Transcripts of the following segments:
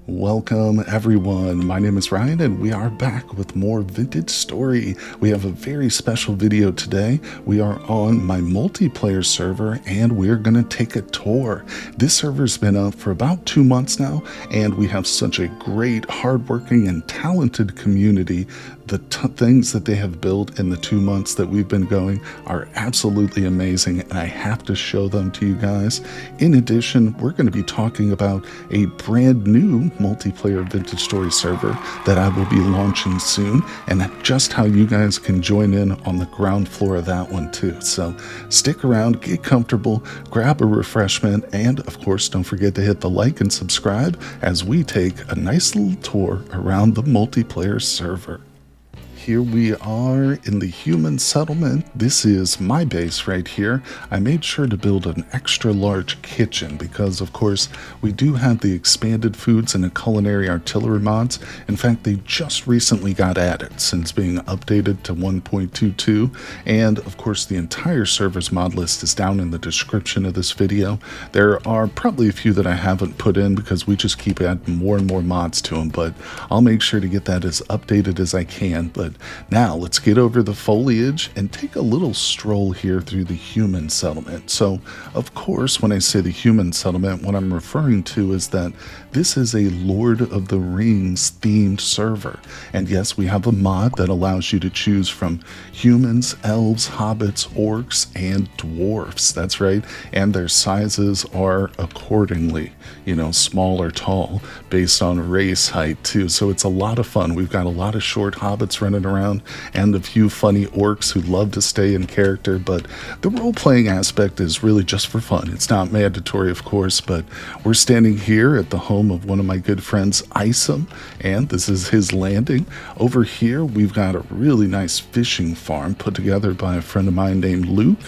Welcome everyone, my name is Ryan and we are back with more Vintage Story. We have a very special video today. We are on my multiplayer server and we're going to take a tour. This server's been up for about 2 months now and we have such a great, hardworking and talented community. The things that they have built in the 2 months that we've been going are absolutely amazing and I have to show them to you guys. In addition, we're going to be talking about a brand new multiplayer Vintage Story server that I will be launching soon, and just how you guys can join in on the ground floor of that one too. So stick around, get comfortable, grab a refreshment, and of course don't forget to hit the like and subscribe as we take a nice little tour around the multiplayer server. Here we are in the human settlement. This is my base right here. I made sure to build an extra large kitchen because of course we do have the expanded foods and the Culinary Artillery mods. In fact, they just recently got added since being updated to 1.22, and of course the entire server's mod list is down in the description of this video. There are probably a few that I haven't put in because we just keep adding more and more mods to them, but I'll make sure to get that as updated as I can. But now let's get over the foliage and take a little stroll here through the human settlement. So of course when I say the human settlement, what I'm referring to is that this is a Lord of the Rings themed server. And yes, we have a mod that allows you to choose from humans, elves, hobbits, orcs, and dwarves. That's right. And their sizes are accordingly, small or tall based on race height too. So it's a lot of fun. We've got a lot of short hobbits running around and a few funny orcs who love to stay in character, but the role-playing aspect is really just for fun. It's not mandatory, of course, but we're standing here at the home of one of my good friends, Isom, and this is his landing. Over here, we've got a really nice fishing farm put together by a friend of mine named Luke,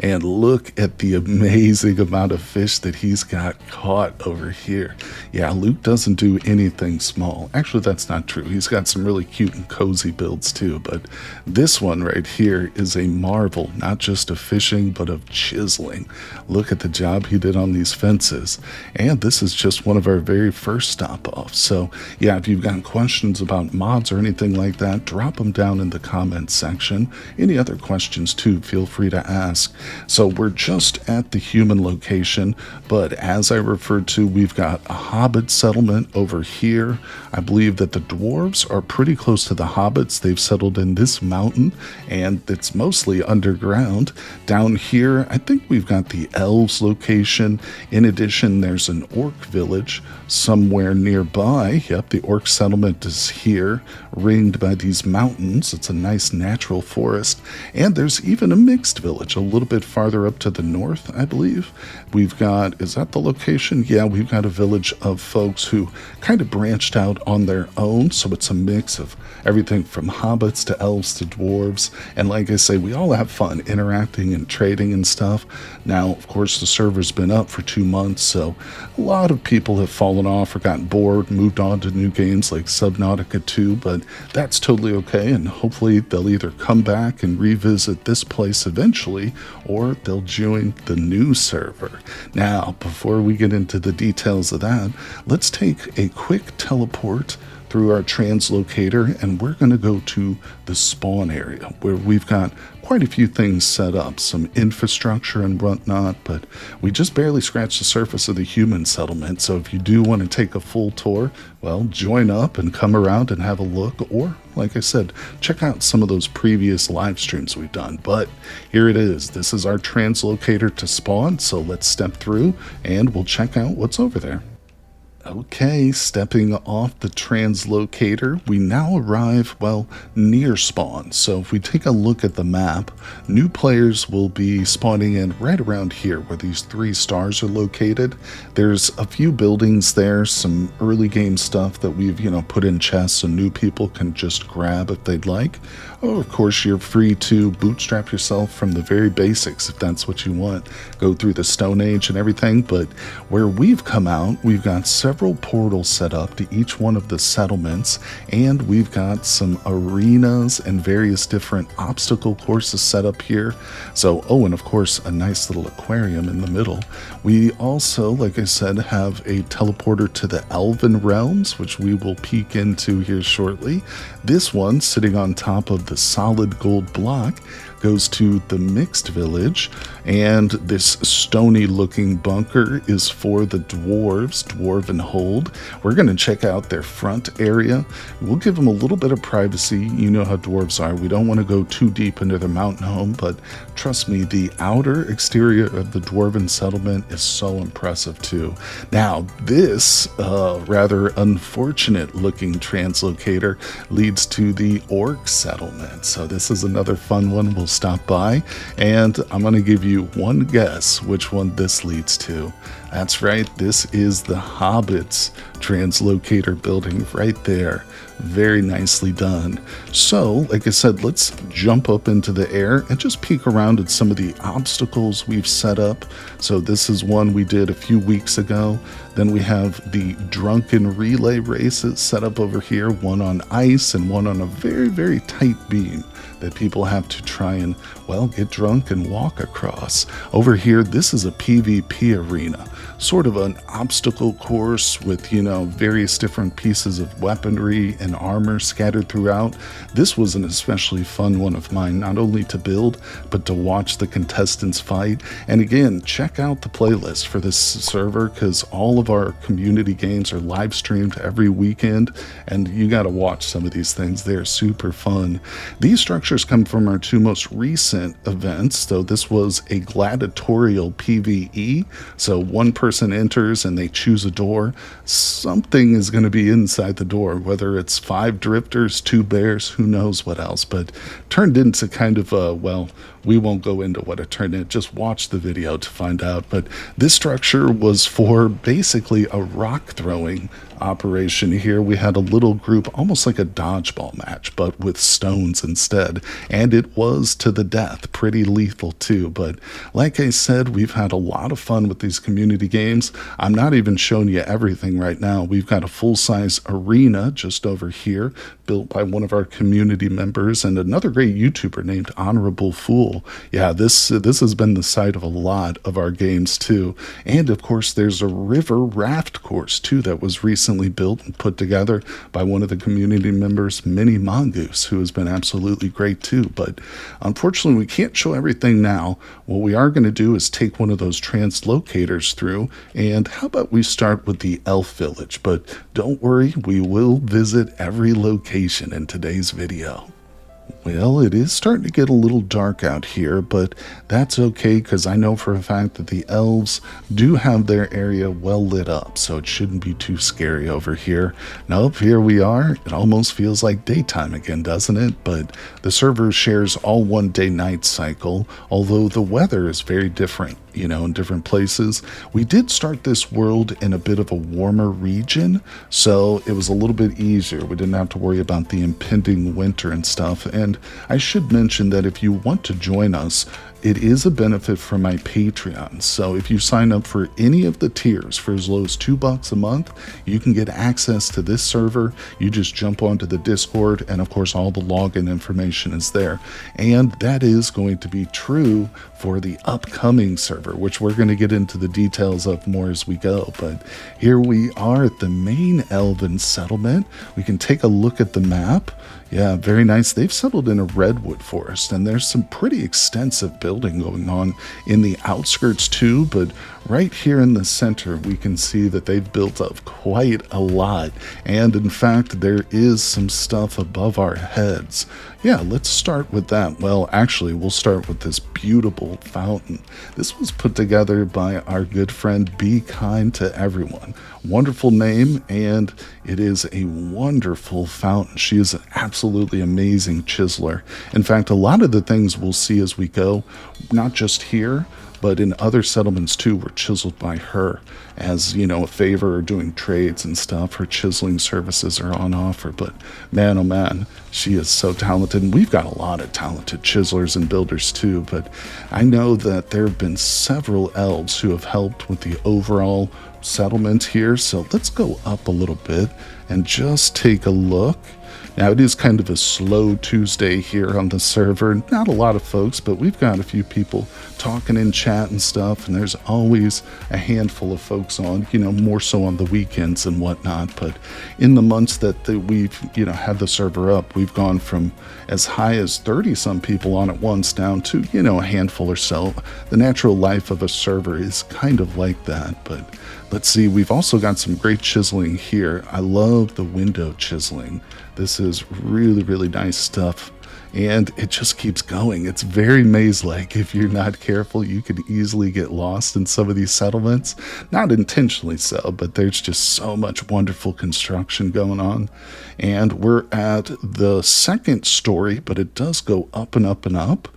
and look at the amazing amount of fish that he's got caught over here. Yeah, Luke doesn't do anything small. Actually, that's not true. He's got some really cute and cozy builds too, but this one right here is a marvel, not just of fishing, but of chiseling. Look at the job he did on these fences, and this is just one of our very first stop off. So yeah, if you've got questions about mods or anything like that, drop them down in the comments section. Any other questions too, feel free to ask. So we're just at the human location, but as I referred to, we've got a hobbit settlement over here. I believe that the dwarves are pretty close to the hobbits. They've settled in this mountain and it's mostly underground. Down here, I think we've got the elves location. In addition, there's an orc village somewhere nearby. Yep, the orc settlement is here, ringed by these mountains. It's a nice natural forest. And there's even a mixed village a little bit farther up to the north, I believe. We've got, is that the location? Yeah, we've got a village of folks who kind of branched out on their own. So it's a mix of everything from hobbits to elves to dwarves. And like I say, we all have fun interacting and trading and stuff. Now, of course, the server's been up for 2 months, so a lot of people have fallen off or gotten bored, moved on to new games like Subnautica 2, but that's totally okay, and hopefully they'll either come back and revisit this place eventually, or they'll join the new server. Now, before we get into the details of that, let's take a quick teleport through our translocator, and we're going to go to the spawn area where we've got quite a few things set up, some infrastructure and whatnot, but we just barely scratched the surface of the human settlement. So if you do want to take a full tour, well, join up and come around and have a look, or like I said, check out some of those previous live streams we've done. But here it is. This is our translocator to spawn, so let's step through and we'll check out what's over there. Okay, stepping off the translocator, we now arrive, well, near spawn. So if we take a look at the map, new players will be spawning in right around here where these 3 stars are located. There's a few buildings there, some early game stuff that we've, put in chests so new people can just grab if they'd like. Oh, of course, you're free to bootstrap yourself from the very basics if that's what you want. Go through the Stone Age and everything, but where we've come out, we've got several several portals set up to each one of the settlements, and we've got some arenas and various different obstacle courses set up here. So, oh, and of course, a nice little aquarium in the middle. We also, like I said, have a teleporter to the Elven realms, which we will peek into here shortly. This one, sitting on top of the solid gold block, goes to the mixed village, and this stony looking bunker is for the dwarves, dwarven hold. We're going to check out their front area. We'll give them a little bit of privacy. You know how dwarves are. We don't want to go too deep into their mountain home, but trust me, the outer exterior of the dwarven settlement is so impressive too. Now, this rather unfortunate looking translocator leads to the orc settlement. So this is another fun one. We'll stop by, and I'm going to give you one guess which one this leads to. That's right, this is the Hobbits translocator building right there. Very nicely done. So, like I said, let's jump up into the air and just peek around at some of the obstacles we've set up. So this is one we did a few weeks ago. Then we have the drunken relay races set up over here, one on ice and one on a very, very tight beam that people have to try and, well, get drunk and walk across. Over here, this is a PvP arena, sort of an obstacle course with, you know, various different pieces of weaponry and armor scattered throughout. This was an especially fun one of mine, not only to build, but to watch the contestants fight. And again, check out the playlist for this server, because all of our community games are live streamed every weekend, and you got to watch some of these things. They're super fun. These structures come from our two most recent events. So this was a gladiatorial PvE. So one person enters and they choose a door. Something is going to be inside the door, whether it's 5 drifters, 2 bears, who knows what else, but turned into kind of a, well, we won't go into what it turned into, just watch the video to find out. But this structure was for basically a rock throwing operation here. We had a little group, almost like a dodgeball match, but with stones instead. And it was to the death, pretty lethal too. But like I said, we've had a lot of fun with these community games. I'm not even showing you everything right now. We've got a full-size arena just over here, built by one of our community members and another great YouTuber named Honorable Fool. Yeah, this has been the site of a lot of our games too. And of course, there's a river raft course too that was recently built and put together by one of the community members, Mini Mongoose, who has been absolutely great too. But unfortunately, we can't show everything now. What we are going to do is take one of those translocators through, and how about we start with the elf village? But don't worry, we will visit every location in today's video. Well, it is starting to get a little dark out here, but that's okay, because I know for a fact that the elves do have their area well lit up, so it shouldn't be too scary over here. Nope, here we are. It almost feels like daytime again, doesn't it? But the server shares all one day-night cycle, although the weather is very different, you know, in different places. We did start this world in a bit of a warmer region, so it was a little bit easier. We didn't have to worry about the impending winter and stuff. And I should mention that if you want to join us, it is a benefit from my Patreon. So if you sign up for any of the tiers for as low as $2 a month, you can get access to this server. You just jump onto the Discord, and of course all the login information is there. And that is going to be true for the upcoming server, which we're going to get into the details of more as we go. But here we are at the main Elven settlement. We can take a look at the map. Yeah, very nice. They've settled in a redwood forest, and there's some pretty extensive building going on in the outskirts too, but right here in the center, we can see that they've built up quite a lot. And in fact, there is some stuff above our heads. Yeah, let's start with that. Well, actually, we'll start with this beautiful fountain. This was put together by our good friend Be Kind to Everyone. Wonderful name, and it is a wonderful fountain. She is an absolutely amazing chiseler. In fact, a lot of the things we'll see as we go, not just here, but in other settlements too were chiseled by her as, you know, a favor or doing trades and stuff. Her chiseling services are on offer, but man, oh man, she is so talented. And we've got a lot of talented chiselers and builders too, but I know that there have been several elves who have helped with the overall settlement here. So let's go up a little bit and just take a look. Now, it is kind of a slow Tuesday here on the server. Not a lot of folks, but we've got a few people talking in chat and stuff, and there's always a handful of folks on, you know, more so on the weekends and whatnot. But in the months that we've, you know, had the server up, we've gone from as high as 30 some people on at once down to, you know, a handful or so. The natural life of a server is kind of like that, but let's see, we've also got some great chiseling here. I love the window chiseling. This is really, really nice stuff. And it just keeps going. It's very maze-like. If you're not careful, you could easily get lost in some of these settlements. Not intentionally so, but there's just so much wonderful construction going on. And we're at the second story, but it does go up and up and up.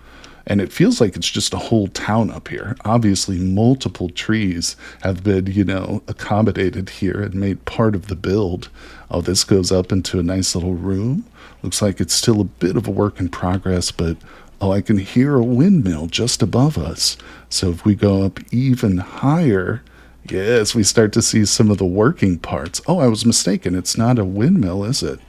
And it feels like it's just a whole town up here. Obviously, multiple trees have been, you know, accommodated here and made part of the build. Oh, this goes up into a nice little room. Looks like it's still a bit of a work in progress, but oh, I can hear a windmill just above us. So if we go up even higher, yes, we start to see some of the working parts. Oh, I was mistaken. It's not a windmill, is it?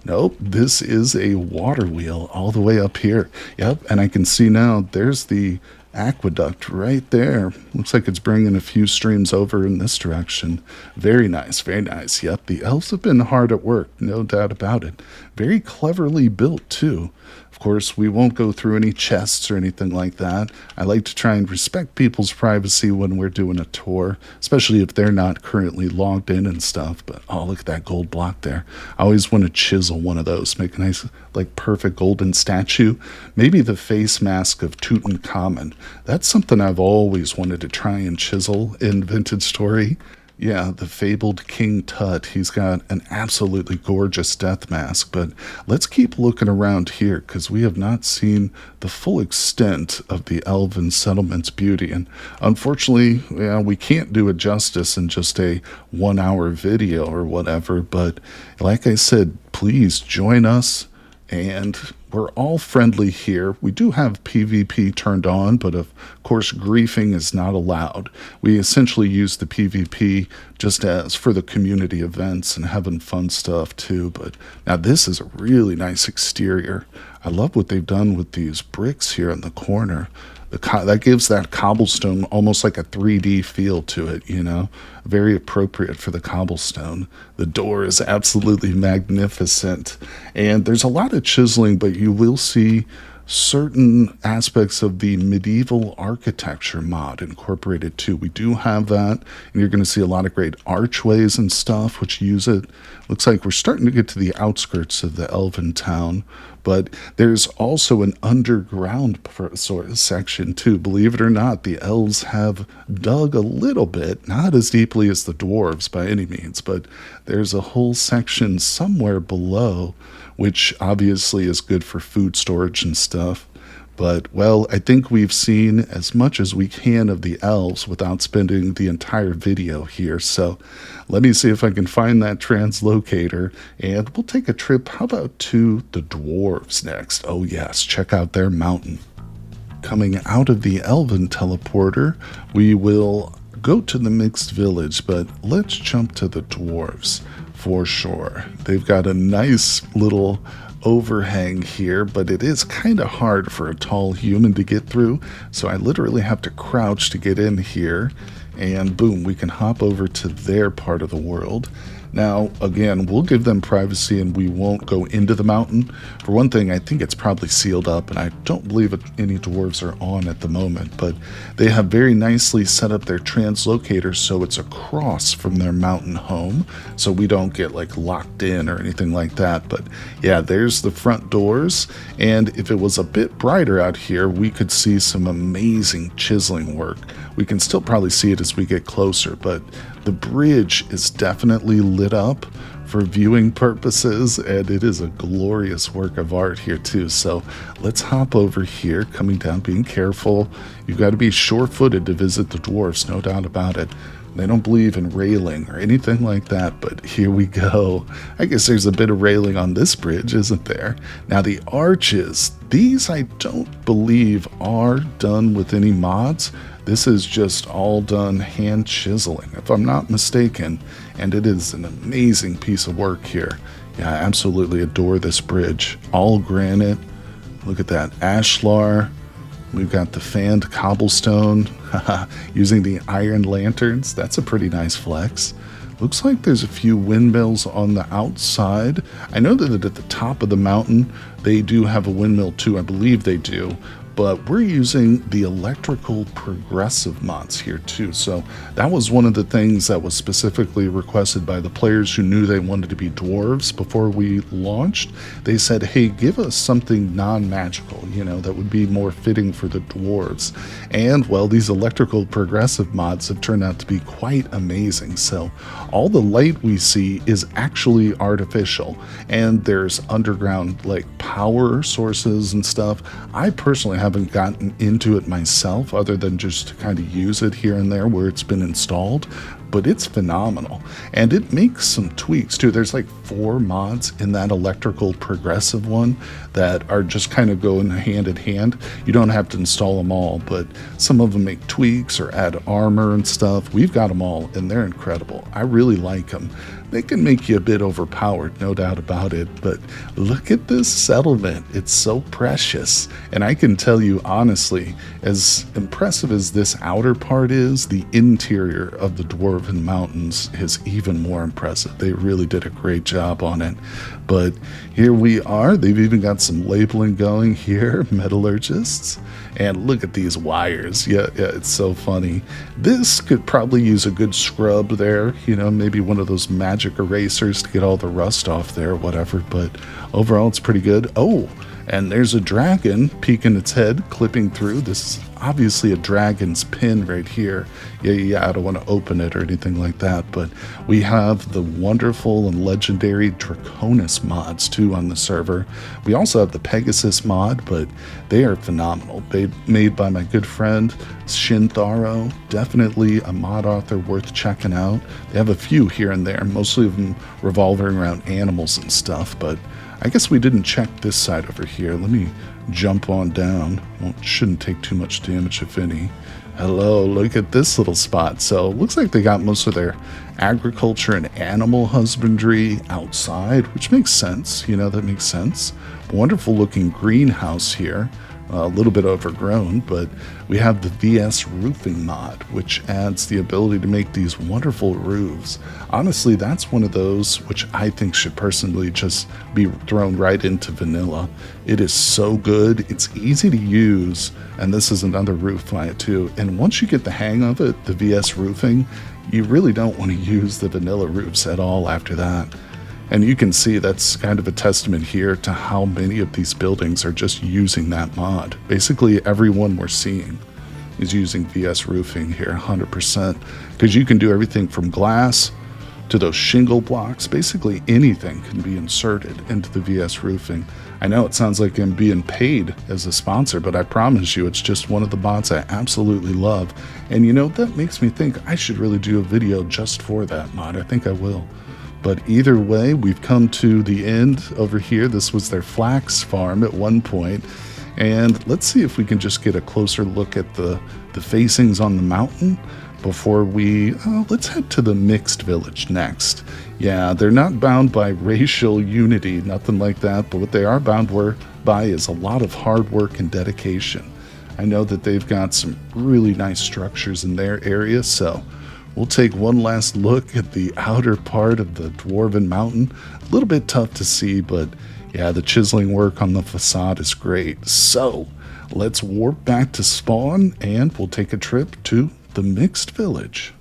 Nope, this is a water wheel all the way up here. Yep, and I can see now there's the aqueduct right there. Looks like it's bringing a few streams over in this direction. Very nice, very nice. Yep, the elves have been hard at work, no doubt about it. Very cleverly built, too. Of course, we won't go through any chests or anything like that. I like to try and respect people's privacy when we're doing a tour, especially if they're not currently logged in and stuff. But oh, look at that gold block there. I always want to chisel one of those, make a nice, like, perfect golden statue. Maybe the face mask of Tutankhamun. That's something I've always wanted to try and chisel in Vintage Story. Yeah, the fabled King Tut. He's got an absolutely gorgeous death mask, but let's keep looking around here because we have not seen the full extent of the elven settlement's beauty. And unfortunately, yeah, we can't do it justice in just a 1 hour video or whatever, but like I said, please join us. And we're all friendly here. We do have PvP turned on, but of course griefing is not allowed. We essentially use the PvP just as for the community events and having fun stuff too. But now this is a really nice exterior. I love what they've done with these bricks here in the corner. That gives that cobblestone almost like a 3D feel to it, you know, very appropriate for the cobblestone. The door is absolutely magnificent, and there's a lot of chiseling, but you will see certain aspects of the medieval architecture mod incorporated too. We do have that, and you're going to see a lot of great archways and stuff which use it. Looks like we're starting to get to the outskirts of the elven town, but there's also an underground sort of section too. Believe it or not, the elves have dug a little bit, not as deeply as the dwarves by any means, but there's a whole section somewhere below, which obviously is good for food storage and stuff. But, well, I think we've seen as much as we can of the elves without spending the entire video here. So let me see if I can find that translocator, and we'll take a trip, how about to the dwarves next? Oh yes, check out their mountain. Coming out of the elven teleporter, we will go to the mixed village, but let's jump to the dwarves for sure. They've got a nice little overhang here, but it is kind of hard for a tall human to get through, so I literally have to crouch to get in here, and boom, we can hop over to their part of the world. Now, again, we'll give them privacy and we won't go into the mountain. For one thing, I think it's probably sealed up, and I don't believe any dwarves are on at the moment, but they have very nicely set up their translocator so it's across from their mountain home, so we don't get like locked in or anything like that. But yeah, there's the front doors, and if it was a bit brighter out here, we could see some amazing chiseling work. We can still probably see it as we get closer, but the bridge is definitely lit up for viewing purposes, and it is a glorious work of art here too. So let's hop over here, coming down, being careful. You've got to be sure-footed to visit the dwarves, no doubt about it. They don't believe in railing or anything like that, but here we go. I guess there's a bit of railing on this bridge, isn't there? Now the arches, these I don't believe are done with any mods. This is just all done hand chiseling, if I'm not mistaken, and it is an amazing piece of work here. Yeah, I absolutely adore this bridge. All granite. Look at that ashlar. We've got the fanned cobblestone using the iron lanterns. That's a pretty nice flex. Looks like there's a few windmills on the outside. I know that at the top of the mountain, they do have a windmill too. I believe they do. But we're using the electrical progressive mods here too. So that was one of the things that was specifically requested by the players who knew they wanted to be dwarves before we launched. They said, hey, give us something non-magical, you know, that would be more fitting for the dwarves. And well, these electrical progressive mods have turned out to be quite amazing. So all the light we see is actually artificial, and there's underground like power sources and stuff. I personally haven't gotten into it myself other than just to kind of use it here and there where it's been installed, but it's phenomenal. And it makes some tweaks too. There's like 4 mods in that electrical progressive one that are just kind of going hand in hand. You don't have to install them all, but some of them make tweaks or add armor and stuff. We've got them all and they're incredible. I really like them. They can make you a bit overpowered, no doubt about it, but look at this settlement. It's so precious. And I can tell you honestly, as impressive as this outer part is, the interior of the Dwarven Mountains is even more impressive. They really did a great job on it. But here we are. They've even got some labeling going here, metallurgists. And look at these wires. Yeah, it's so funny. This could probably use a good scrub there, you know, maybe one of those magic erasers to get all the rust off there, whatever. But overall, it's pretty good. Oh, and there's a dragon peeking its head, clipping through. This is obviously a dragon's pin right here. Yeah, I don't want to open it or anything like that, but we have the wonderful and legendary Draconis mods too on the server. We also have the Pegasus mod, but they are phenomenal. Made by my good friend Shintharo. Definitely a mod author worth checking out. They have a few here and there, mostly of them revolving around animals and stuff, but I guess we didn't check this side over here. Let me jump on down. Well, shouldn't take too much damage, if any. Hello, look at this little spot. So it looks like they got most of their agriculture and animal husbandry outside, which makes sense. You know, that makes sense. Wonderful looking greenhouse here. A little bit overgrown, but we have the VS roofing mod, which adds the ability to make these wonderful roofs. Honestly, that's one of those which I think should personally just be thrown right into vanilla. It is so good, it's easy to use, and this is another roof by it too. And once you get the hang of it, the VS roofing, you really don't want to use the vanilla roofs at all after that. And you can see that's kind of a testament here to how many of these buildings are just using that mod. Basically, everyone we're seeing is using VS roofing here 100%, because you can do everything from glass to those shingle blocks. Basically, anything can be inserted into the VS roofing. I know it sounds like I'm being paid as a sponsor, but I promise you it's just one of the mods I absolutely love. And you know, that makes me think I should really do a video just for that mod. I think I will. But either way, we've come to the end over here. This was their flax farm at one point. And let's see if we can just get a closer look at the facings on the mountain before we, let's head to the mixed village next. Yeah, they're not bound by racial unity, nothing like that, but what they are bound by is a lot of hard work and dedication. I know that they've got some really nice structures in their area, so we'll take one last look at the outer part of the Dwarven Mountain. A little bit tough to see, but yeah, the chiseling work on the facade is great. So let's warp back to spawn and we'll take a trip to the mixed village.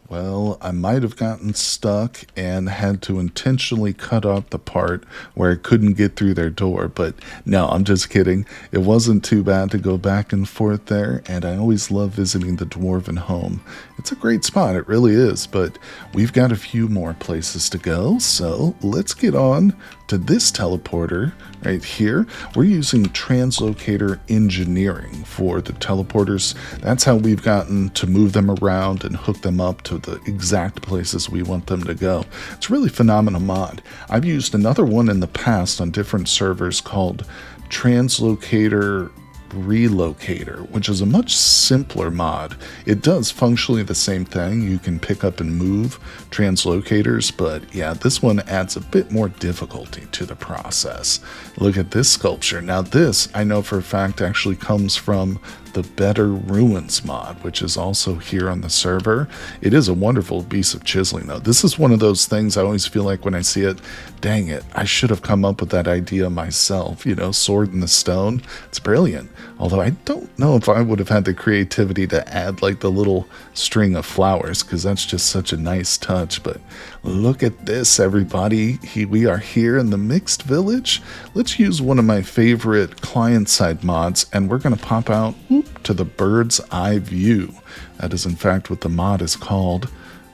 Well, I might have gotten stuck and had to intentionally cut out the part where I couldn't get through their door, but no, I'm just kidding. It wasn't too bad to go back and forth there, and I always love visiting the Dwarven home. It's a great spot, it really is, but we've got a few more places to go, so let's get on to this teleporter right here. We're using Translocator engineering for the teleporters. That's how we've gotten to move them around and hook them up to the exact places we want them to go. It's a really phenomenal mod. I've used another one in the past on different servers called Translocator Relocator, which is a much simpler mod. It does functionally the same thing. You can pick up and move translocators, but yeah, this one adds a bit more difficulty to the process. Look at this sculpture. Now this, I know for a fact, actually comes from the BetterRuins mod, which is also here on the server. It is a wonderful piece of chiseling though. This is one of those things I always feel like when I see it, dang it, I should have come up with that idea myself, you know, sword in the stone. It's brilliant. Although I don't know if I would have had the creativity to add like the little string of flowers, because that's just such a nice touch. But look at this, everybody. We are here in the mixed village. Let's use one of my favorite client-side mods, and we're going to pop out to the bird's eye view. That is in fact what the mod is called.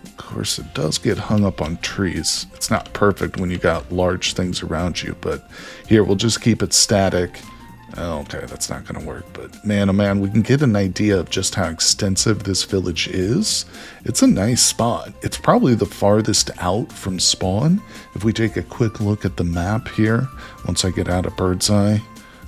Of course, it does get hung up on trees. It's not perfect when you got large things around you, but here, we'll just keep it static. Okay, that's not going to work, but man, oh man, we can get an idea of just how extensive this village is. It's a nice spot. It's probably the farthest out from spawn. If we take a quick look at the map here, once I get out of bird's eye,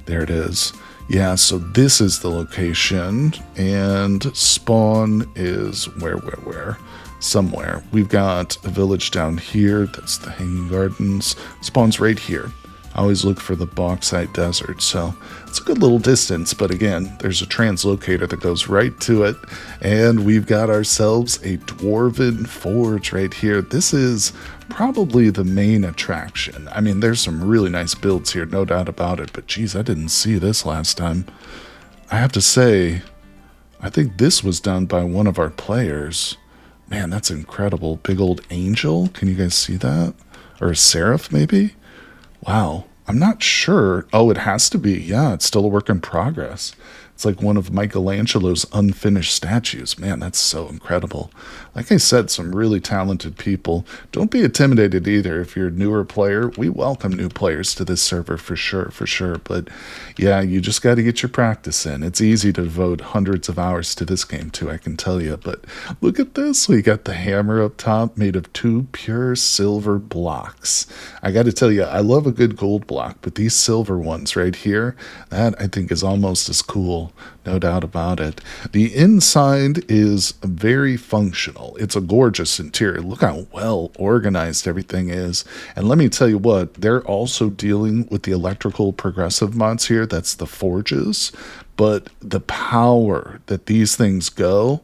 there it is. Yeah, so this is the location, and spawn is where? Somewhere. We've got a village down here. That's the Hanging Gardens. Spawn's right here. I always look for the bauxite desert, so it's a good little distance, but again, there's a translocator that goes right to it, and we've got ourselves a dwarven forge right here. This is probably the main attraction. I mean, there's some really nice builds here, no doubt about it, but geez, I didn't see this last time. I have to say, I think this was done by one of our players. Man, that's incredible. Big old angel, can you guys see that? Or a seraph, maybe? Wow, I'm not sure. Oh, it has to be. Yeah, it's still a work in progress. It's like one of Michelangelo's unfinished statues. Man, that's so incredible. Like I said, some really talented people. Don't be intimidated either. If you're a newer player, we welcome new players to this server for sure. But yeah, you just got to get your practice in. It's easy to devote hundreds of hours to this game too, I can tell you. But look at this. We got the hammer up top made of 2 pure silver blocks. I got to tell you, I love a good gold block, but these silver ones right here, that I think is almost as cool. No doubt about it. The inside is very functional. It's a gorgeous interior. Look how well organized everything is. And let me tell you what, they're also dealing with the electrical progressive mods here. That's the forges. But the power that these things go,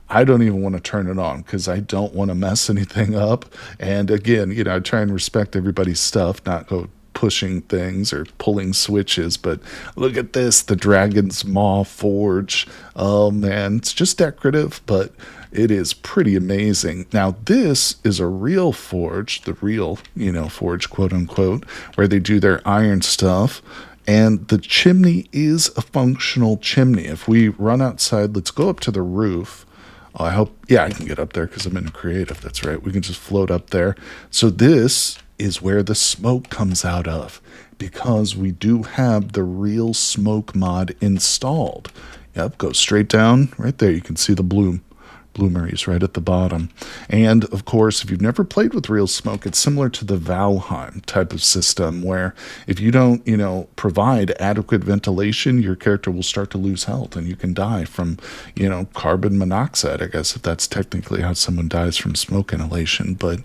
I don't even want to turn it on because I don't want to mess anything up. And again, you know, I try and respect everybody's stuff, not go pushing things or pulling switches. But look at this, the Dragon's Maw Forge. Oh man, it's just decorative, but it is pretty amazing. Now this is a real forge, the real, you know, forge, quote unquote, where they do their iron stuff. And the chimney is a functional chimney. If we run outside, let's go up to the roof. Oh, I hope, yeah, I can get up there because I'm in creative. That's right. We can just float up there. So this is where the smoke comes out of, because we do have the real smoke mod installed. Yep, go straight down right there. You can see the bloomeries right at the bottom. And of course, if you've never played with real smoke, it's similar to the Valheim type of system where if you don't, you know, provide adequate ventilation, your character will start to lose health and you can die from, you know, carbon monoxide, I guess, if that's technically how someone dies from smoke inhalation. But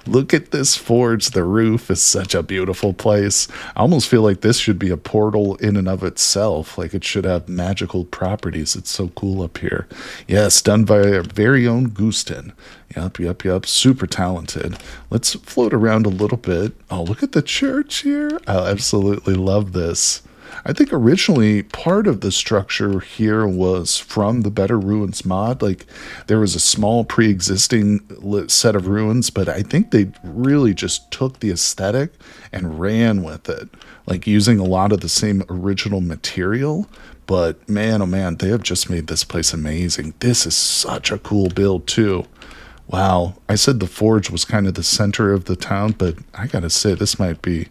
look at this forge. The roof is such a beautiful place. I almost feel like this should be a portal in and of itself. Like it should have magical properties. It's so cool up here. Yes, done by a very own Gustin. Yep. Super talented. Let's float around a little bit. Oh, look at the church here. I absolutely love this. I think originally part of the structure here was from the BetterRuins mod. Like there was a small pre-existing set of ruins, but I think they really just took the aesthetic and ran with it, like using a lot of the same original material. But man, oh man, they have just made this place amazing. This is such a cool build too. Wow. I said the forge was kind of the center of the town, but I gotta say this might be,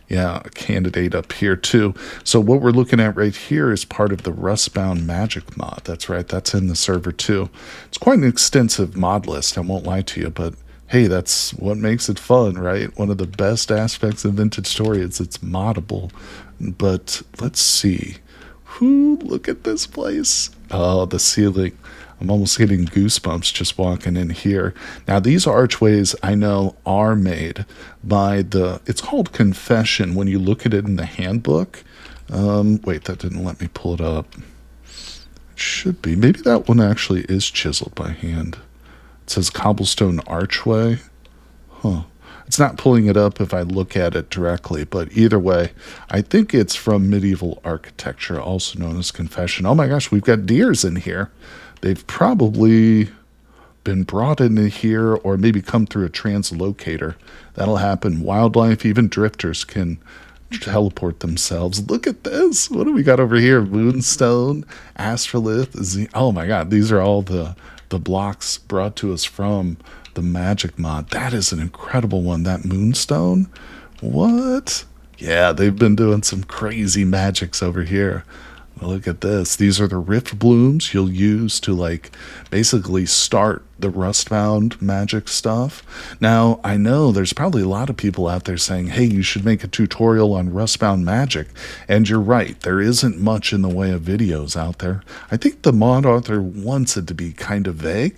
yeah, a candidate up here too. So what we're looking at right here is part of the Rustbound Magic mod. That's right, that's in the server too. It's quite an extensive mod list, I won't lie to you, but hey, that's what makes it fun, right? One of the best aspects of Vintage Story is it's moddable. But let's see. Whoo, look at this place. Oh, the ceiling. I'm almost getting goosebumps just walking in here. Now, these archways I know are made by it's called Confession when you look at it in the handbook. Wait, that didn't let me pull it up. It should be. Maybe that one actually is chiseled by hand. It says Cobblestone Archway. Huh. It's not pulling it up if I look at it directly, but either way, I think it's from medieval architecture, also known as Confession. Oh my gosh, we've got deers in here. They've probably been brought into here or maybe come through a translocator. That'll happen. Wildlife, even drifters can teleport themselves. Look at this. What do we got over here? Moonstone, Astrolith. Oh my god, these are all the blocks brought to us from the Magic mod. That is an incredible one. That Moonstone. What? Yeah, they've been doing some crazy magics over here. Look at this. These are the rift blooms you'll use to like basically start the Rustbound magic stuff. Now, I know there's probably a lot of people out there saying, hey, you should make a tutorial on Rustbound magic. And you're right. There isn't much in the way of videos out there. I think the mod author wants it to be kind of vague.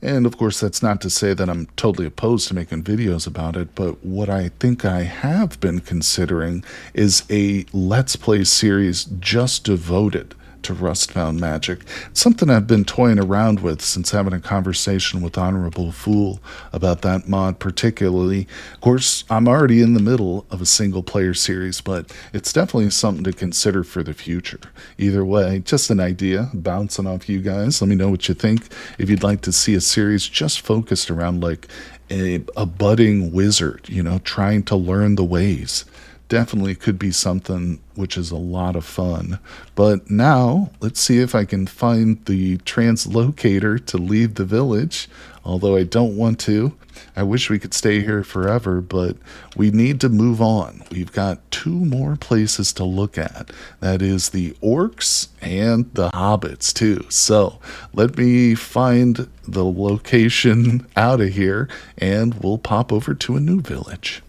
And of course, that's not to say that I'm totally opposed to making videos about it, but what I think I have been considering is a Let's Play series just devoted to Rustbound magic. It's something I've been toying around with since having a conversation with Honorable Fool about that mod particularly. Of course, I'm already in the middle of a single player series, but it's definitely something to consider for the future. Either way, just an idea, bouncing off you guys. Let me know what you think. If you'd like to see a series just focused around like a budding wizard, you know, trying to learn the ways. Definitely could be something which is a lot of fun. But now, let's see if I can find the translocator to leave the village, although I don't want to. I wish we could stay here forever, but we need to move on. We've got 2 more places to look at. That is the Orcs and the Hobbits, too. So let me find the location out of here, and we'll pop over to a new village.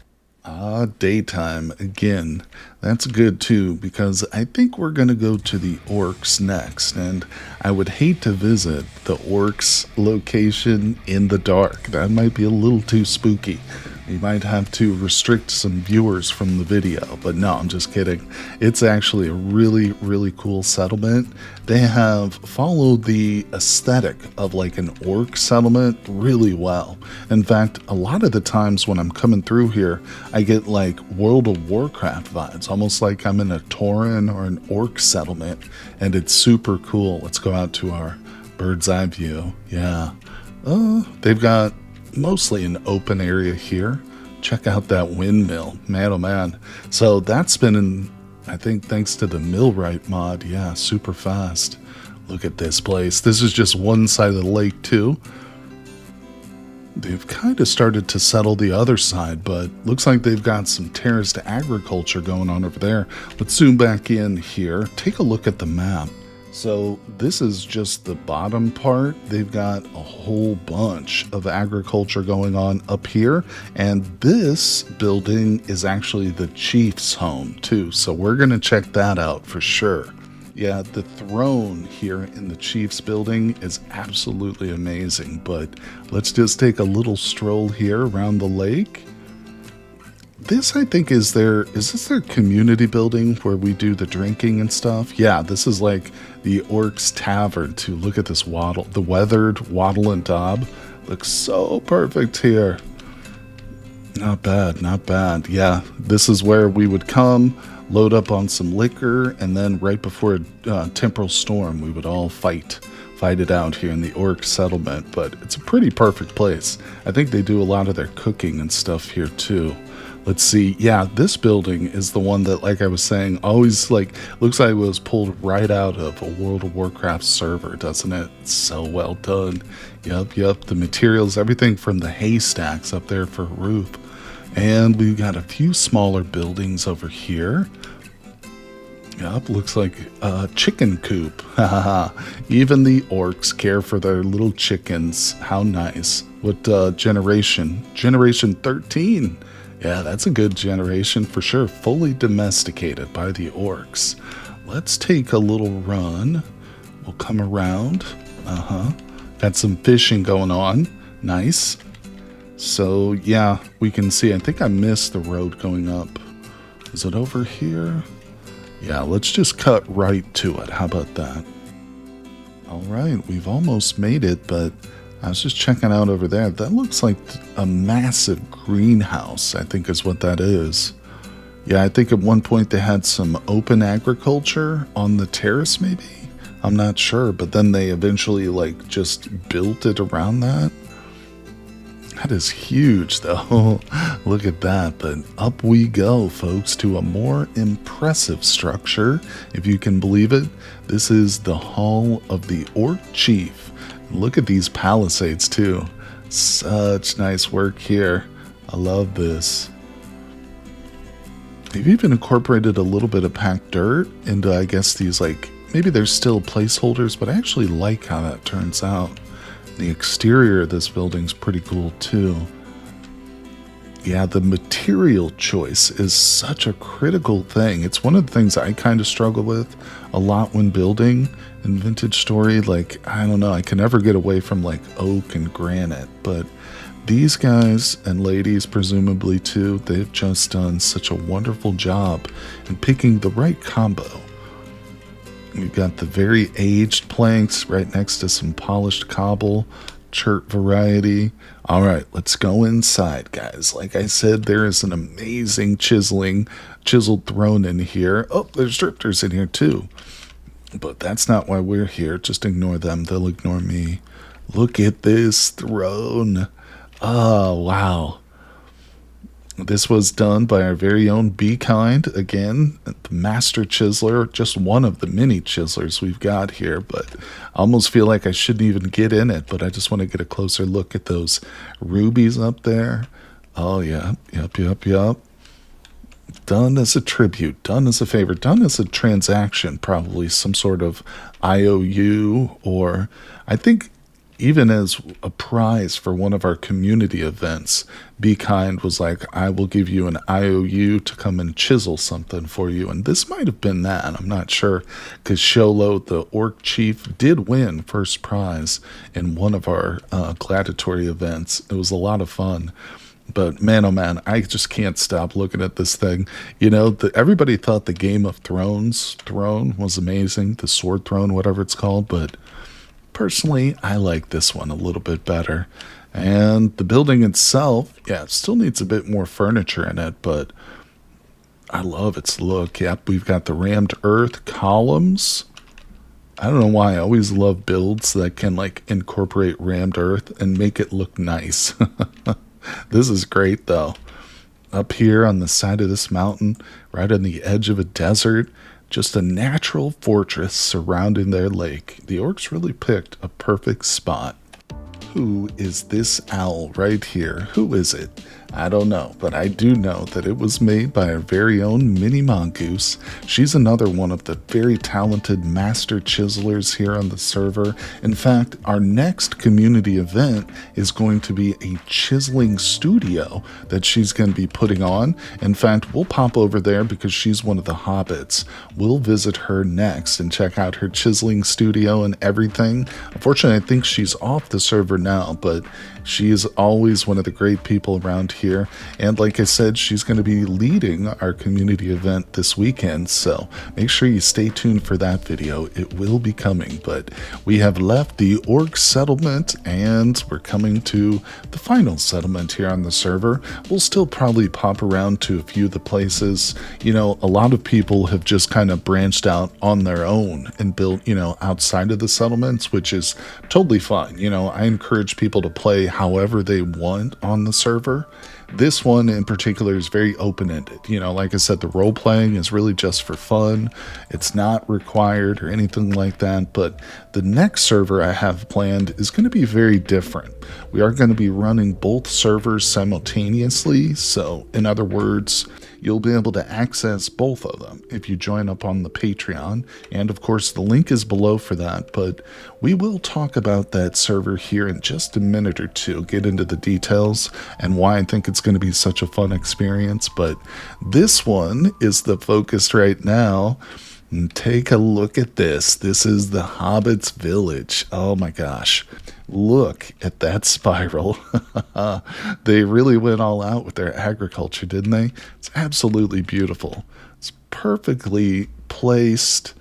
Daytime again. That's good too, because I think we're going to go to the Orcs next, and I would hate to visit the Orcs location in the dark. That might be a little too spooky. We might have to restrict some viewers from the video, but no, I'm just kidding. It's actually a really, really cool settlement. They have followed the aesthetic of like an orc settlement really well. In fact, a lot of the times when I'm coming through here, I get like World of Warcraft vibes, almost like I'm in a Tauren or an orc settlement, and it's super cool. Let's go out to our bird's eye view. Yeah. They've got mostly an open area here. Check out that windmill. Man, oh man. So that's been in, I think, thanks to the Millwright mod. Yeah, super fast. Look at this place. This is just one side of the lake too. They've kind of started to settle the other side, but looks like they've got some terraced agriculture going on over there. Let's zoom back in here. Take a look at the map. So this is just the bottom part. They've got a whole bunch of agriculture going on up here. And this building is actually the chief's home too. So we're going to check that out for sure. Yeah, the throne here in the chief's building is absolutely amazing. But let's just take a little stroll here around the lake. This, I think, is this their community building where we do the drinking and stuff? Yeah, this is like the Orcs Tavern too. Look at this wattle, the weathered wattle and daub. Looks so perfect here. Not bad, not bad. Yeah, this is where we would come, load up on some liquor, and then right before a temporal storm, we would all fight it out here in the Orc settlement. But it's a pretty perfect place. I think they do a lot of their cooking and stuff here too. Let's see. Yeah, this building is the one that, like I was saying, always like looks like it was pulled right out of a World of Warcraft server, doesn't it? It's so well done. Yep. The materials, everything from the haystacks up there for a roof. And we've got a few smaller buildings over here. Yep, looks like a chicken coop. Even the orcs care for their little chickens. How nice. What generation? Generation 13. Yeah, that's a good generation for sure. Fully domesticated by the orcs. Let's take a little run. We'll come around. Got some fishing going on. Nice. So, yeah, we can see. I think I missed the road going up. Is it over here? Yeah, let's just cut right to it. How about that? All right, we've almost made it, but I was just checking out over there. That looks like a massive greenhouse, I think is what that is. Yeah, I think at one point they had some open agriculture on the terrace, maybe? I'm not sure, but then they eventually, like, just built it around that. That is huge, though. Look at that. But up we go, folks, to a more impressive structure, if you can believe it. This is the Hall of the Orc Chief. Look at these palisades, too. Such nice work here. I love this. They've even incorporated a little bit of packed dirt into, I guess, these, like, maybe they're still placeholders, but I actually like how that turns out. The exterior of this building's pretty cool too. Yeah, the material choice is such a critical thing. It's one of the things I kind of struggle with a lot when building in Vintage Story. Like, I don't know, I can never get away from like oak and granite, but these guys and ladies presumably too, they've just done such a wonderful job in picking the right combo. We've got the very aged planks right next to some polished cobble, chert variety. All right, let's go inside, guys. Like I said, there is an amazing chiseled throne in here. Oh, there's drifters in here too. But that's not why we're here. Just ignore them. They'll ignore me. Look at this throne. Oh, wow. This was done by our very own Be Kind, again, the master chiseler, just one of the many chiselers we've got here, but I almost feel like I shouldn't even get in it, but I just want to get a closer look at those rubies up there. Oh, yeah, yep. Done as a tribute, done as a favor, done as a transaction, probably some sort of IOU, or I think even as a prize for one of our community events. Be Kind was like, I will give you an IOU to come and chisel something for you. And this might have been that. I'm not sure, because Sholo, the Orc Chief, did win first prize in one of our gladiatory events. It was a lot of fun. But man, oh man, I just can't stop looking at this thing. You know, everybody thought the Game of Thrones throne was amazing, the Sword Throne, whatever it's called, but personally, I like this one a little bit better. And the building itself, yeah, it still needs a bit more furniture in it, but I love its look. Yep, we've got the rammed earth columns. I don't know why I always love builds that can like incorporate rammed earth and make it look nice. This is great though. Up here on the side of this mountain, right on the edge of a desert, just a natural fortress surrounding their lake. The orcs really picked a perfect spot. Who is this owl right here? Who is it? I don't know, but I do know that it was made by our very own Mini Mongoose. She's another one of the very talented master chiselers here on the server. In fact, our next community event is going to be a chiseling studio that she's going to be putting on. In fact, we'll pop over there because she's one of the Hobbits. We'll visit her next and check out her chiseling studio and everything. Unfortunately, I think she's off the server now, but she is always one of the great people around here. And like I said, she's going to be leading our community event this weekend, so make sure you stay tuned for that video. It will be coming, but we have left the Orc settlement and we're coming to the final settlement here on the server. We'll still probably pop around to a few of the places. You know, a lot of people have just kind of branched out on their own and built, you know, outside of the settlements, which is totally fine. You know, I encourage people to play however they want on the server. This one in particular is very open-ended. You know, like I said, the role-playing is really just for fun. It's not required or anything like that, but the next server I have planned is going to be very different. We are going to be running both servers simultaneously, so in other words, you'll be able to access both of them if you join up on the Patreon, and of course the link is below for that, but we will talk about that server here in just a minute or two, get into the details and why I think it's going to be such a fun experience. But this one is the focus right now. And take a look at this. This is the Hobbits village. Oh my gosh. Look at that spiral. They really went all out with their agriculture, didn't they? It's absolutely beautiful. It's perfectly placed.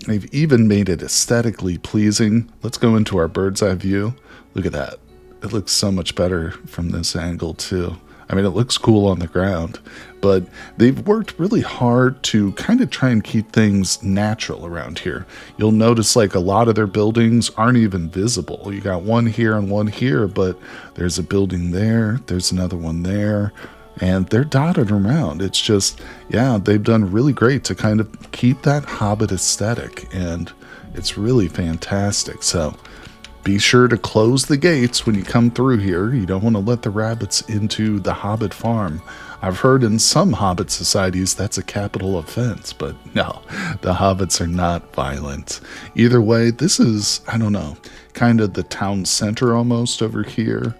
They've even made it aesthetically pleasing. Let's go into our bird's eye view. Look at that. It looks so much better from this angle too. I mean, it looks cool on the ground, but they've worked really hard to kind of try and keep things natural around here. You'll notice like a lot of their buildings aren't even visible. You got one here and one here, but there's a building there, there's another one there, and they're dotted around. It's just, yeah, they've done really great to kind of keep that Hobbit aesthetic, and it's really fantastic. So be sure to close the gates when you come through here. You don't want to let the rabbits into the Hobbit farm. I've heard in some Hobbit societies that's a capital offense, but no, the Hobbits are not violent. Either way, this is, I don't know, kind of the town center almost over here.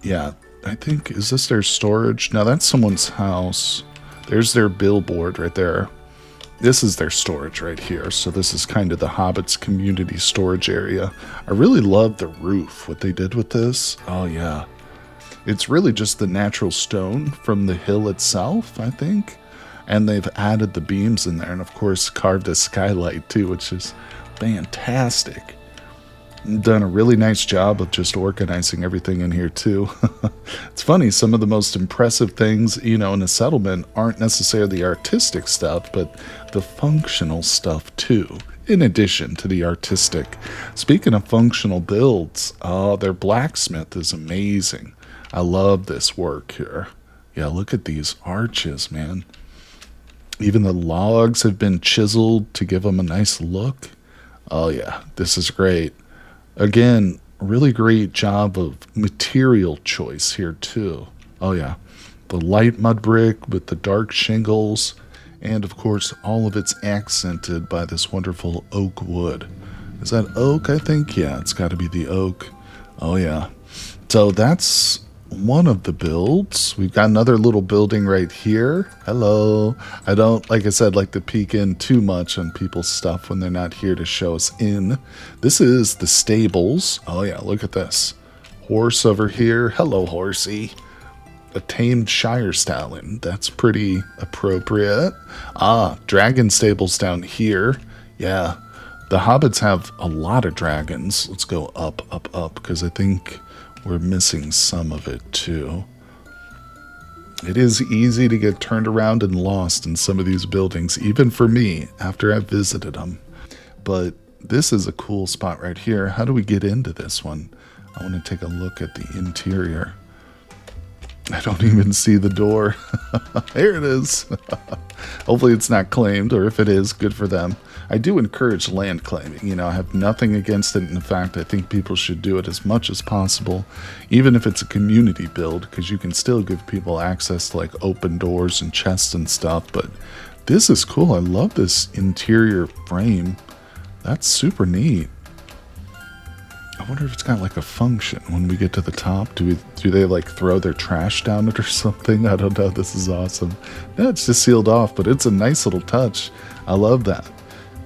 Yeah, I think, is this their storage? No, that's someone's house. There's their billboard right there. This is their storage right here. So this is kind of the Hobbits community storage area. I really love the roof, what they did with this. Oh yeah. It's really just the natural stone from the hill itself, I think. And they've added the beams in there and of course carved a skylight too, which is fantastic. Done a really nice job of just organizing everything in here too. It's funny, some of the most impressive things, you know, in a settlement aren't necessarily the artistic stuff, but the functional stuff too, in addition to the artistic. Speaking of functional builds, their blacksmith is amazing. I love this work here. Yeah, look at these arches, man. Even the logs have been chiseled to give them a nice look. Oh yeah, this is great. Again, really great job of material choice here too. Oh yeah, the light mud brick with the dark shingles, and of course all of it's accented by this wonderful oak wood. Is that oak, I think? Yeah, it's got to be the oak. Oh yeah. So that's one of the builds. We've got another little building right here. Hello. I don't, like I said, like to peek in too much on people's stuff when they're not here to show us in. This is the stables. Oh yeah, look at this. Horse over here. Hello, horsey. A tamed Shire stallion. That's pretty appropriate. Dragon stables down here. Yeah, the Hobbits have a lot of dragons. Let's go up, up, up, because I think we're missing some of it too. It is easy to get turned around and lost in some of these buildings, even for me, after I've visited them. But this is a cool spot right here. How do we get into this one? I want to take a look at the interior. I don't even see the door. Here it is. Hopefully it's not claimed, or if it is, good for them. I do encourage land claiming. You know, I have nothing against it. In fact, I think people should do it as much as possible, even if it's a community build, because you can still give people access to like open doors and chests and stuff. But this is cool. I love this interior frame. That's super neat. I wonder if it's got like a function when we get to the top. Do they like throw their trash down it or something? I don't know. This is awesome. No, it's just sealed off, but it's a nice little touch. I love that.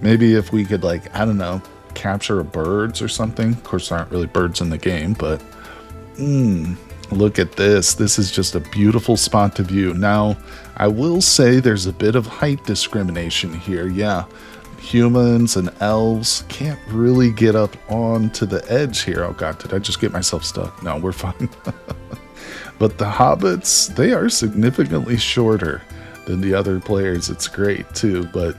Maybe if we could, like, I don't know, capture birds or something. Of course, there aren't really birds in the game, but Look at this. This is just a beautiful spot to view. Now, I will say there's a bit of height discrimination here. Yeah, humans and elves can't really get up onto the edge here. Oh god, did I just get myself stuck? No, we're fine. But the hobbits, they are significantly shorter than the other players. It's great too, but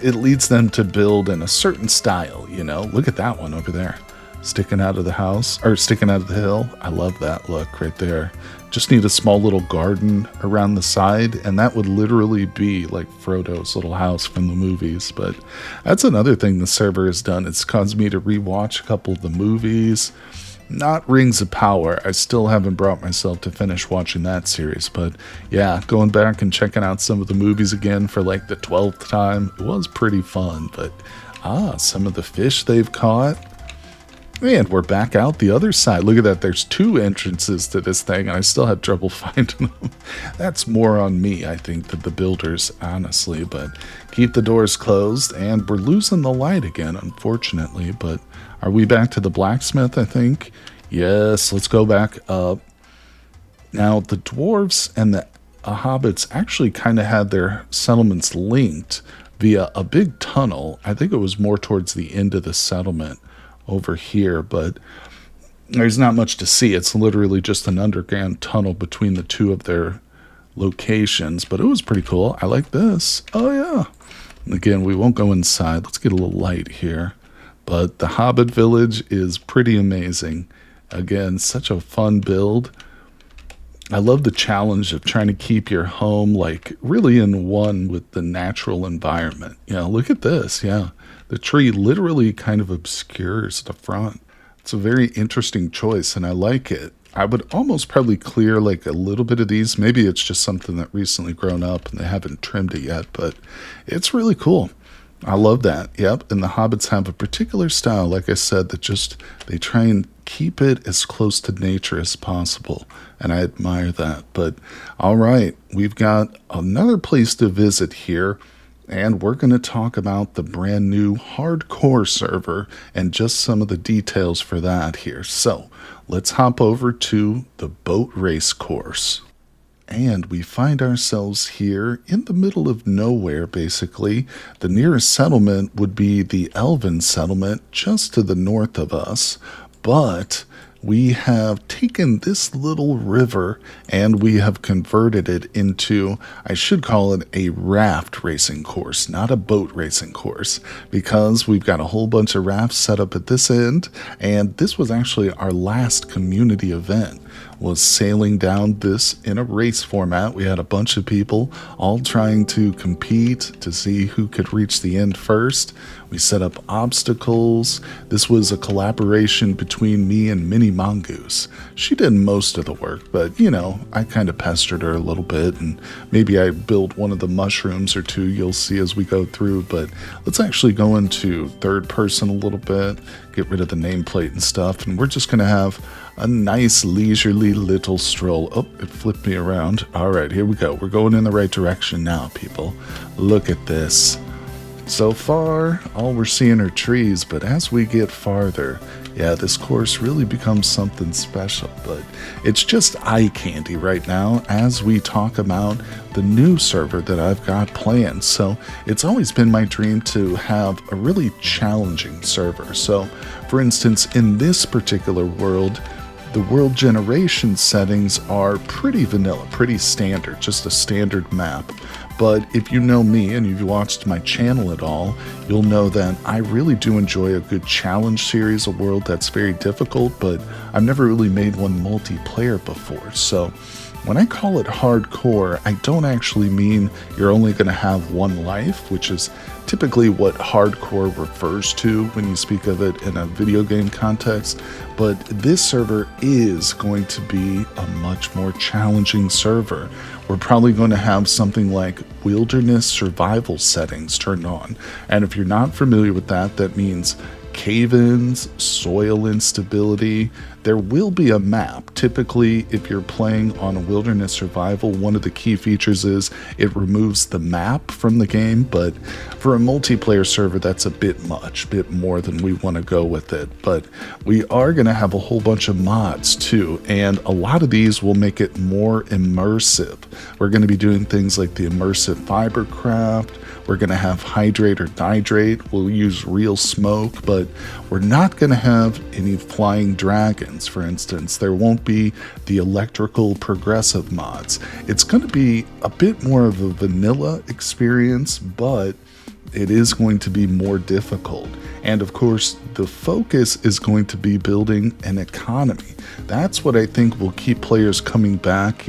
it leads them to build in a certain style, you know? Look at that one over there, sticking out of the house, or sticking out of the hill. I love that look right there. Just need a small little garden around the side, and that would literally be like Frodo's little house from the movies. But that's another thing the server has done. It's caused me to rewatch a couple of the movies. Not Rings of Power. I still haven't brought myself to finish watching that series. But yeah, going back and checking out some of the movies again for like the 12th time. It was pretty fun. But some of the fish they've caught. And we're back out the other side. Look at that. There's 2 entrances to this thing, and I still have trouble finding them. That's more on me, I think, than the builders, honestly. But keep the doors closed, and we're losing the light again, unfortunately. But are we back to the blacksmith, I think? Yes, let's go back up. Now, the dwarves and the hobbits actually kind of had their settlements linked via a big tunnel. I think it was more towards the end of the settlement over here, but there's not much to see. It's literally just an underground tunnel between the 2 of their locations, but it was pretty cool. I like this. Oh yeah. Again, we won't go inside. Let's get a little light here. But the Hobbit village is pretty amazing. Again, such a fun build. I love the challenge of trying to keep your home like really in one with the natural environment. You know, look at this. Yeah. The tree literally kind of obscures the front. It's a very interesting choice, and I like it. I would almost probably clear like a little bit of these. Maybe it's just something that recently grown up and they haven't trimmed it yet, but it's really cool. I love that. Yep, and the hobbits have a particular style, like I said, that just they try and keep it as close to nature as possible, and I admire that. But all right, we've got another place to visit here. And we're going to talk about the brand new hardcore server and just some of the details for that here. So let's hop over to the boat race course. And we find ourselves here in the middle of nowhere, basically. The nearest settlement would be the Elven settlement just to the north of us. But we have taken this little river and we have converted it into, I should call it a raft racing course, not a boat racing course, because we've got a whole bunch of rafts set up at this end, and this was actually our last community event, was sailing down this in a race format. We had a bunch of people all trying to compete to see who could reach the end first. We set up obstacles. This was a collaboration between me and Minnie Mongoose. She did most of the work, but you know, I kind of pestered her a little bit, and maybe I built one of the mushrooms or 2 you'll see as we go through. But let's actually go into third person a little bit, get rid of the nameplate and stuff, and we're just going to have a nice leisurely little stroll. Oh, it flipped me around. All right, here we go. We're going in the right direction now, people. Look at this. So far, all we're seeing are trees, but as we get farther, yeah, this course really becomes something special. But it's just eye candy right now as we talk about the new server that I've got planned. So it's always been my dream to have a really challenging server. So, for instance, in this particular world, the world generation settings are pretty vanilla, pretty standard, just a standard map. But if you know me and you've watched my channel at all, you'll know that I really do enjoy a good challenge series, a world that's very difficult, but I've never really made one multiplayer before. So when I call it hardcore, I don't actually mean you're only going to have one life, which is typically what hardcore refers to when you speak of it in a video game context. But this server is going to be a much more challenging server. We're probably going to have something like wilderness survival settings turned on. And if you're not familiar with that, that means cave-ins, soil instability. There will be a map. Typically, if you're playing on a wilderness survival, one of the key features is it removes the map from the game, but for a multiplayer server, that's a bit much, bit more than we want to go with it. But we are going to have a whole bunch of mods too, and a lot of these will make it more immersive. We're going to be doing things like the immersive fiber craft. We're going to have hydrate or dihydrate. We'll use real smoke, but we're not going to have any flying dragons, for instance. There won't be the electrical progressive mods. It's going to be a bit more of a vanilla experience, but it is going to be more difficult. And of course, the focus is going to be building an economy. That's what I think will keep players coming back,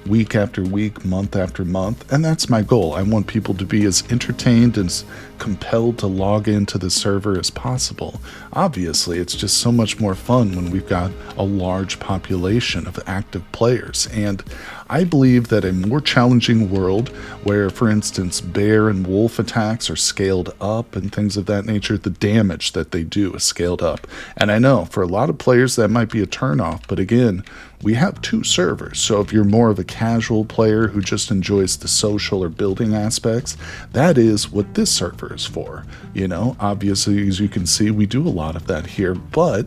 week after week, month after month. And that's my goal. I want people to be as entertained and as compelled to log into the server as possible. Obviously, it's just so much more fun when we've got a large population of active players. And I believe that a more challenging world where, for instance, bear and wolf attacks are scaled up and things of that nature, the damage that they do is scaled up. And I know for a lot of players that might be a turnoff, but again, we have 2 servers, so if you're more of a casual player who just enjoys the social or building aspects, that is what this server is for. Obviously, as you can see, we do a lot of that here, but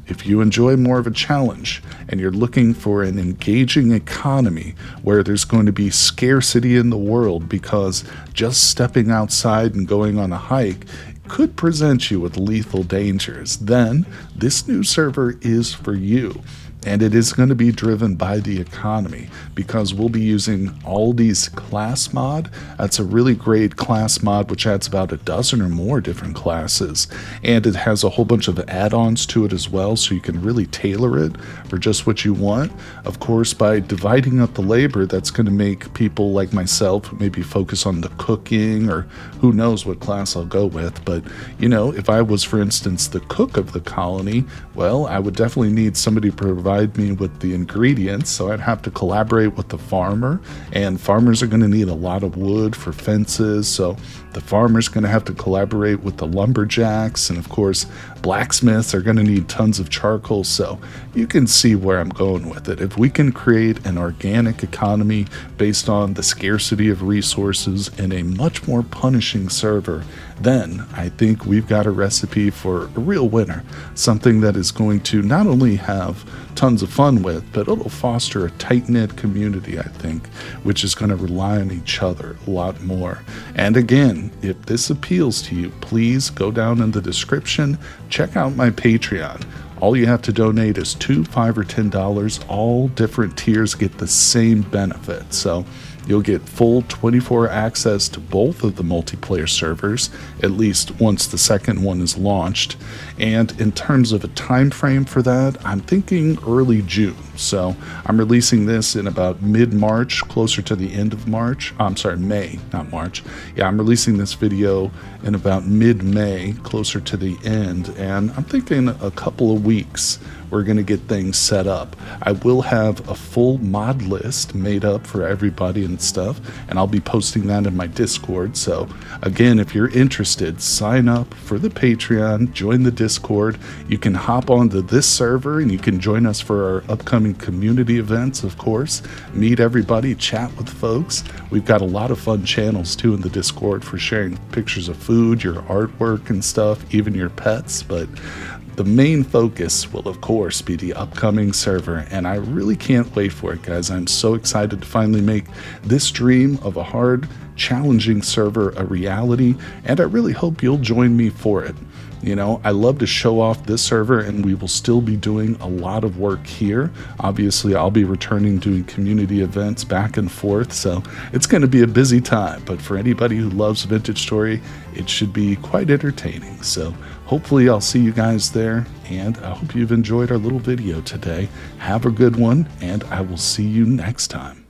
if you enjoy more of a challenge and you're looking for an engaging economy where there's going to be scarcity in the world because just stepping outside and going on a hike could present you with lethal dangers, then this new server is for you. And it is going to be driven by the economy because we'll be using Aldi's class mod. That's a really great class mod which adds about a dozen or more different classes. And it has a whole bunch of add-ons to it as well, so you can really tailor it for just what you want. Of course, by dividing up the labor, that's going to make people like myself maybe focus on the cooking, or who knows what class I'll go with. But, if I was, for instance, the cook of the colony, well, I would definitely need somebody to provide me with the ingredients, so I'd have to collaborate with the farmer, and farmers are going to need a lot of wood for fences, so the farmer's going to have to collaborate with the lumberjacks, and of course blacksmiths are going to need tons of charcoal. So you can see where I'm going with it. If we can create an organic economy based on the scarcity of resources in a much more punishing server, then I think we've got a recipe for a real winner, something that is going to not only have tons of fun with, but it'll foster a tight-knit community, I think, which is going to rely on each other a lot more. And again, if this appeals to you, please go down in the description, check out my Patreon. All you have to donate is $2, $5, or $10. All different tiers get the same benefit. So you'll get full 24 access to both of the multiplayer servers, at least once the second one is launched. And in terms of a time frame for that, I'm thinking early June. So I'm releasing this in about mid-March, closer to the end of March. I'm sorry, May, not March. Yeah, I'm releasing this video in about mid-May, closer to the end. And I'm thinking a couple of weeks we're going to get things set up. I will have a full mod list made up for everybody and stuff, and I'll be posting that in my Discord. So again, if you're interested, sign up for the Patreon, join the Discord. You can hop onto this server and you can join us for our upcoming community events, of course. Meet everybody, chat with folks. We've got a lot of fun channels too in the Discord for sharing pictures of food, your artwork and stuff, even your pets. But the main focus will, of course, be the upcoming server, and I really can't wait for it, guys. I'm so excited to finally make this dream of a hard, challenging server a reality, and I really hope you'll join me for it. I love to show off this server, and we will still be doing a lot of work here. Obviously, I'll be returning doing community events back and forth, so it's going to be a busy time. But for anybody who loves Vintage Story, it should be quite entertaining. So hopefully I'll see you guys there, and I hope you've enjoyed our little video today. Have a good one, and I will see you next time.